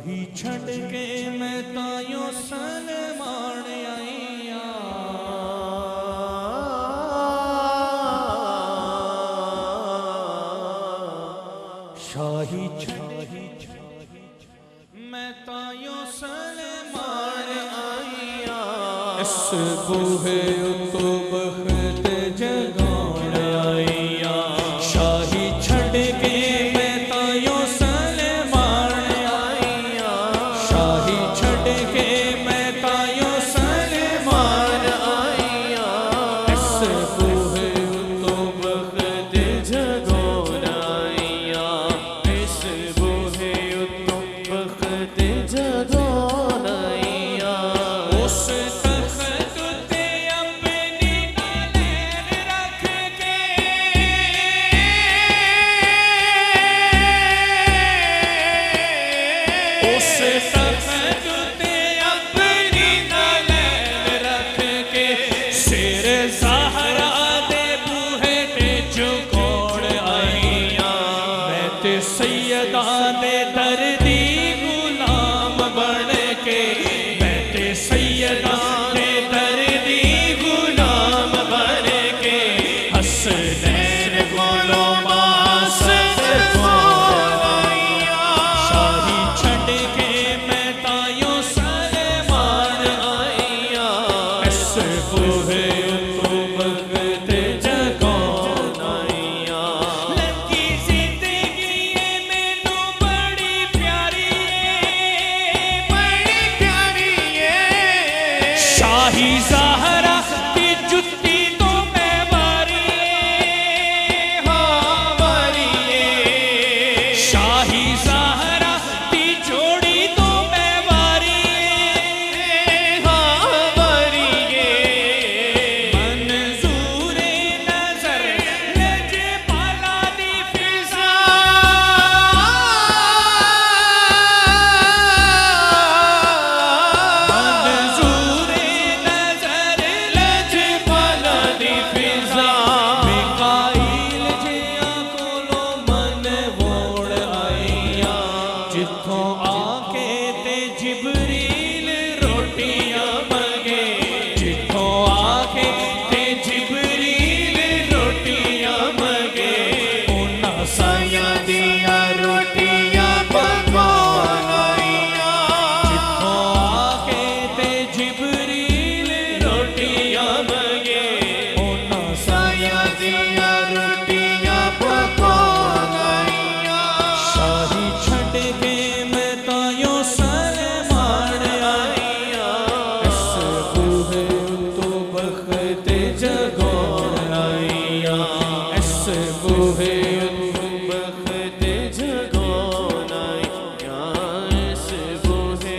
शाही छड़ के मैं तायो सलमान आईया शाही मैं तायो सलमान आईया इस बूहे तो बखत जगान आईया शाही छड़ के मैं तायो सलमान आईया शाही छड़ के मैं तायो सलमान आईया इस बूहे तो बखत जगान आईया इस बूहे तो बखत जगान आईया उस तख्त ते अपनी नालेर रख के उस तख्त ते अपनी नालेर रख के सिर ज़हरा दे बूहे ते झुकोड़ आईया मैं ते सैयदा दे दर्दी गुलाम बन के मैं ते सैयदा दे दर्दी गुलाम बन के हसनैन कोलो मासद शाही छड़ के मैं तायो सलमान आईया इस बूहे तो बखत जगान आईया लगी जिंदगी मैनू बड़ी प्यारी शाही ज़हरा की जुत्ती तो मैं वारी हाँ वारी शाही ज़हरा की जोड़ी तो मैं वारी हाँ वारी मंजूरे नजर लजपाला दी फिजा मंजूरे नजर लजपाला दी फिजा मिकाईल जिया कोलो मन वोड़ आईया जिथों आके ते जिबरील रोटियां मंगे जिथों आके ते जिबरील रोटियां मंगे उन्हां सायां दियां रोटियां पकवान आईया जिथों आके ते जिबरील रोटियां मंगे उन्हां सायां दियां रोटियां पकवान आईया शाही छड़ के मैं तायो सलमान आईया इस बूहे तो बखत जगान आईया इस बूहे तो बखत जगान आईया इस बूहे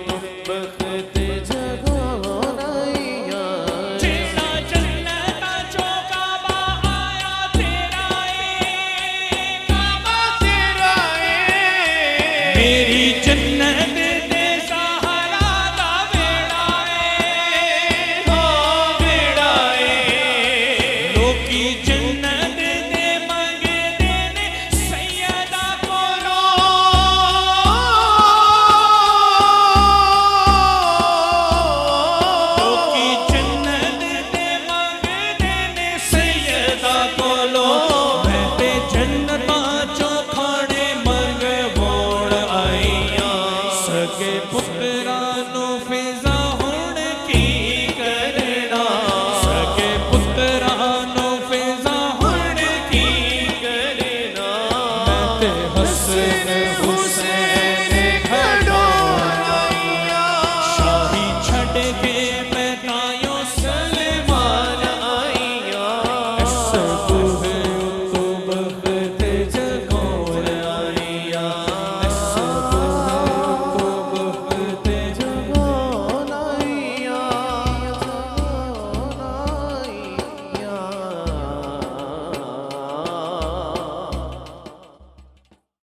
तो बखत जगान आईया जेड़ा जन्नत चो काबा आया तेरा काबा तेरा मेरी जन्नत दे ज़हरा दा बेड़ा हो बेड़ा लोकी जन्नत दे मंगदे ने सैयदा कोलो लोकी जन्नत दे मंगदे ने सैयदा कोलो मैं ते जन्नतां चो खाने मंगवाउण आईया सगे पुत्र